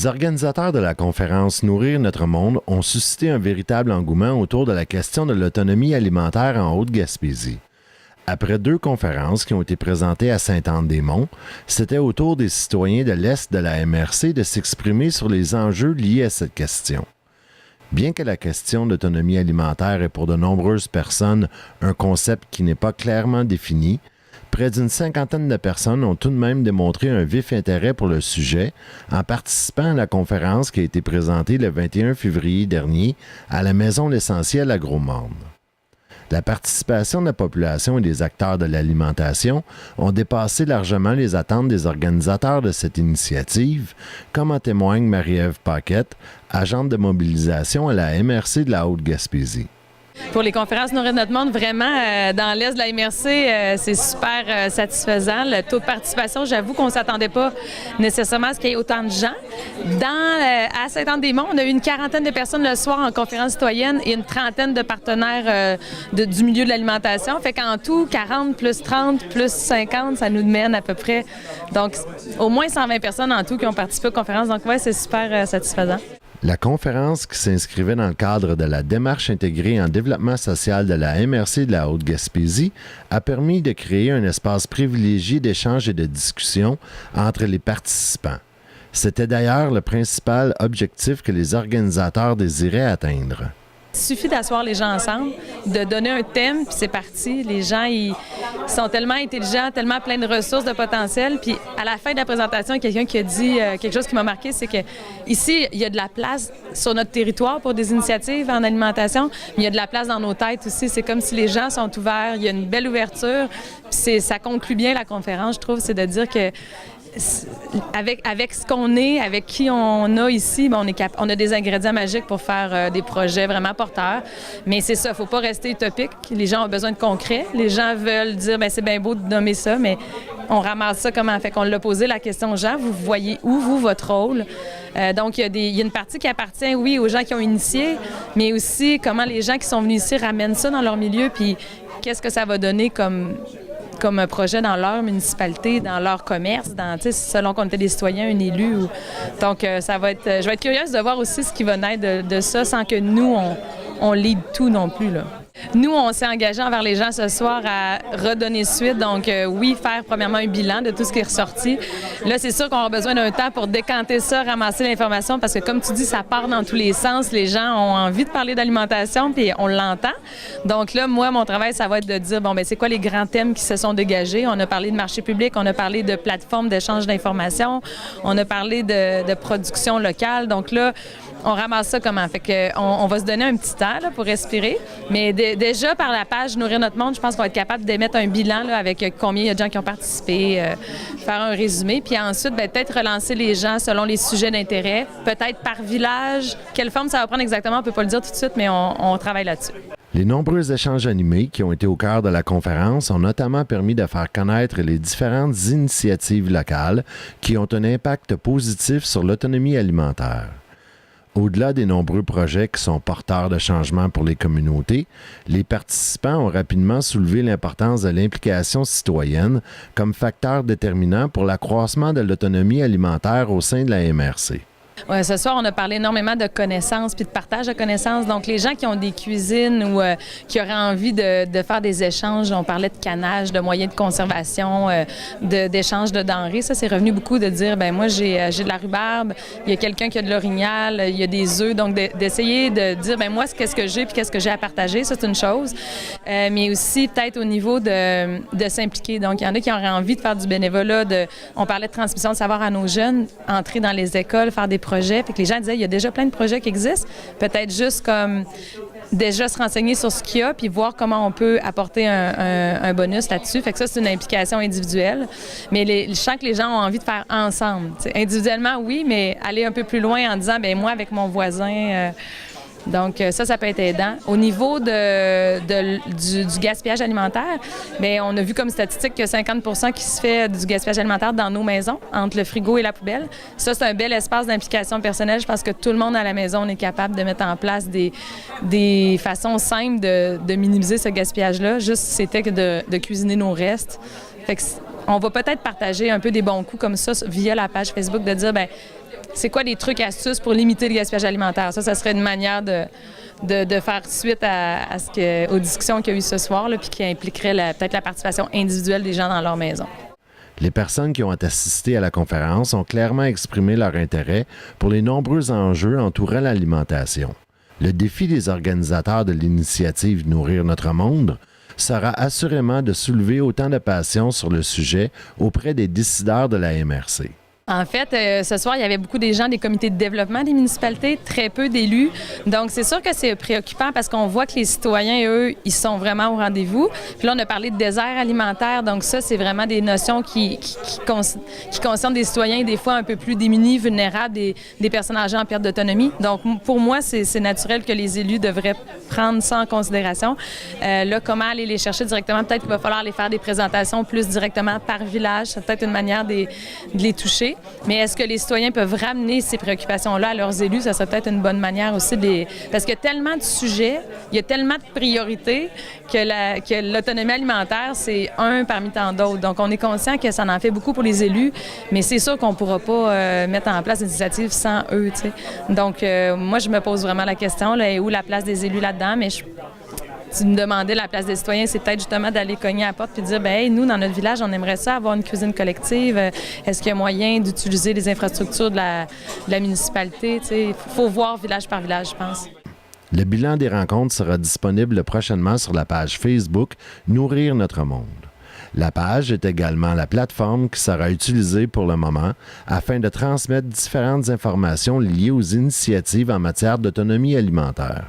Les organisateurs de la conférence Nourrir notre monde ont suscité un véritable engouement autour de la question de l'autonomie alimentaire en Haute-Gaspésie. Après 2 conférences qui ont été présentées à Sainte-Anne-des-Monts, c'était au tour des citoyens de l'Est de la MRC de s'exprimer sur les enjeux liés à cette question. Bien que la question d'autonomie alimentaire est pour de nombreuses personnes un concept qui n'est pas clairement défini, près d'une 50aine de personnes ont tout de même démontré un vif intérêt pour le sujet en participant à la conférence qui a été présentée le 21 février dernier à la Maison L'Essentiel à Gros-Morne. La participation de la population et des acteurs de l'alimentation ont dépassé largement les attentes des organisateurs de cette initiative, comme en témoigne Marie-Ève Paquette, agente de mobilisation à la MRC de la Haute-Gaspésie. Pour les conférences Nourrir notre monde, vraiment, dans l'Est de la MRC, c'est super satisfaisant. Le taux de participation, j'avoue qu'on ne s'attendait pas nécessairement à ce qu'il y ait autant de gens. À Sainte-Anne-des-Monts, on a eu une 40aine de personnes le soir en conférence citoyenne et une 30aine de partenaires du milieu de l'alimentation. Fait qu'en tout, 40 plus 30 plus 50, ça nous mène à peu près. Donc, au moins 120 personnes en tout qui ont participé aux conférences. Donc, ouais, c'est super satisfaisant. La conférence, qui s'inscrivait dans le cadre de la démarche intégrée en développement social de la MRC de la Haute-Gaspésie, a permis de créer un espace privilégié d'échange et de discussion entre les participants. C'était d'ailleurs le principal objectif que les organisateurs désiraient atteindre. Il suffit d'asseoir les gens ensemble, de donner un thème, puis c'est parti. Les gens, ils sont tellement intelligents, tellement pleins de ressources, de potentiel. Puis à la fin de la présentation, il y a quelqu'un qui a dit quelque chose qui m'a marqué, c'est que ici, il y a de la place sur notre territoire pour des initiatives en alimentation, mais il y a de la place dans nos têtes aussi. C'est comme si les gens sont ouverts, il y a une belle ouverture. Puis ça conclut bien la conférence, je trouve, c'est de dire que avec ce qu'on est, avec qui on a ici, on a des ingrédients magiques pour faire des projets vraiment porteurs. Mais c'est ça, il ne faut pas rester utopique. Les gens ont besoin de concret. Les gens veulent dire, c'est bien beau de nommer ça, mais on ramasse ça comment? Fait qu'on l'a posé la question aux gens. Vous voyez où, vous, votre rôle? Donc, il y a une partie qui appartient, oui, aux gens qui ont initié, mais aussi comment les gens qui sont venus ici ramènent ça dans leur milieu, puis qu'est-ce que ça va donner comme un projet dans leur municipalité, dans leur commerce, selon qu'on était des citoyens, un élu. Donc, je vais être curieuse de voir aussi ce qui va naître de ça sans que nous, on lead tout non plus, là. Nous, on s'est engagés envers les gens ce soir à redonner suite. Donc, oui, faire premièrement un bilan de tout ce qui est ressorti. Là, c'est sûr qu'on aura besoin d'un temps pour décanter ça, ramasser l'information, parce que, comme tu dis, ça part dans tous les sens. Les gens ont envie de parler d'alimentation, puis on l'entend. Donc là, moi, mon travail, ça va être de dire, c'est quoi les grands thèmes qui se sont dégagés? On a parlé de marché public, on a parlé de plateformes d'échange d'informations, on a parlé de production locale. Donc là, on ramasse ça comment? Fait que on va se donner un petit temps là, pour respirer. Mais déjà, par la page Nourrir notre monde, je pense qu'on va être capable d'émettre un bilan là, avec combien il y a de gens qui ont participé, faire un résumé. Puis ensuite, peut-être relancer les gens selon les sujets d'intérêt, peut-être par village. Quelle forme ça va prendre exactement, on ne peut pas le dire tout de suite, mais on travaille là-dessus. Les nombreux échanges animés qui ont été au cœur de la conférence ont notamment permis de faire connaître les différentes initiatives locales qui ont un impact positif sur l'autonomie alimentaire. Au-delà des nombreux projets qui sont porteurs de changements pour les communautés, les participants ont rapidement soulevé l'importance de l'implication citoyenne comme facteur déterminant pour l'accroissement de l'autonomie alimentaire au sein de la MRC. Ouais, ce soir, on a parlé énormément de connaissances puis de partage de connaissances. Donc, les gens qui ont des cuisines ou qui auraient envie de faire des échanges, on parlait de canage, de moyens de conservation, d'échange de denrées. Ça, c'est revenu beaucoup de dire, moi, j'ai de la rhubarbe, il y a quelqu'un qui a de l'orignal, il y a des œufs. Donc, d'essayer de dire, moi, qu'est-ce que j'ai puis qu'est-ce que j'ai à partager, ça, c'est une chose. Mais aussi, peut-être au niveau de s'impliquer. Donc, il y en a qui auraient envie de faire du bénévolat. On parlait de transmission de savoir à nos jeunes, entrer dans les écoles, faire des projets. Fait que les gens disaient, il y a déjà plein de projets qui existent. Peut-être juste comme déjà se renseigner sur ce qu'il y a puis voir comment on peut apporter un bonus là-dessus. Fait que ça, c'est une implication individuelle. Mais je sens que les gens ont envie de faire ensemble. T'sais, individuellement, oui, mais aller un peu plus loin en disant, moi, avec mon voisin... Donc, ça peut être aidant. Au niveau du gaspillage alimentaire, on a vu comme statistique que 50% qui se fait du gaspillage alimentaire dans nos maisons, entre le frigo et la poubelle. Ça, c'est un bel espace d'implication personnelle. Je pense que tout le monde à la maison, on est capable de mettre en place des façons simples de minimiser ce gaspillage-là. Juste, c'était que de cuisiner nos restes. Fait que on va peut-être partager un peu des bons coups comme ça via la page Facebook, de dire, c'est quoi les trucs, astuces pour limiter le gaspillage alimentaire. Ça serait une manière de faire suite aux discussions qu'il y a eu ce soir, là, puis qui impliquerait peut-être la participation individuelle des gens dans leur maison. Les personnes qui ont assisté à la conférence ont clairement exprimé leur intérêt pour les nombreux enjeux entourant l'alimentation. Le défi des organisateurs de l'initiative Nourrir notre monde sera assurément de soulever autant de passion sur le sujet auprès des décideurs de la MRC. En fait, ce soir, il y avait beaucoup des gens des comités de développement des municipalités, très peu d'élus. Donc, c'est sûr que c'est préoccupant parce qu'on voit que les citoyens, eux, ils sont vraiment au rendez-vous. Puis là, on a parlé de désert alimentaire. Donc, ça, c'est vraiment des notions qui concernent des citoyens des fois un peu plus démunis, vulnérables, des personnes âgées en perte d'autonomie. Donc, pour moi, c'est naturel que les élus devraient prendre ça en considération. Là, comment aller les chercher directement? Peut-être qu'il va falloir les faire des présentations plus directement par village. C'est peut-être une manière de les toucher. Mais est-ce que les citoyens peuvent ramener ces préoccupations-là à leurs élus? Ça serait peut-être une bonne manière aussi parce qu'il y a tellement de sujets, il y a tellement de priorités que l'autonomie alimentaire, c'est un parmi tant d'autres. Donc, on est conscient que ça en fait beaucoup pour les élus, mais c'est sûr qu'on ne pourra pas mettre en place une initiative sans eux, tu sais. Donc, moi, je me pose vraiment la question, là, où la place des élus là-dedans, mais tu me demandais la place des citoyens, c'est peut-être justement d'aller cogner à la porte et de dire, bien, hey, nous, dans notre village, on aimerait ça avoir une cuisine collective. Est-ce qu'il y a moyen d'utiliser les infrastructures de la municipalité? Il faut voir village par village, je pense. Le bilan des rencontres sera disponible prochainement sur la page Facebook Nourrir notre monde. La page est également la plateforme qui sera utilisée pour le moment afin de transmettre différentes informations liées aux initiatives en matière d'autonomie alimentaire.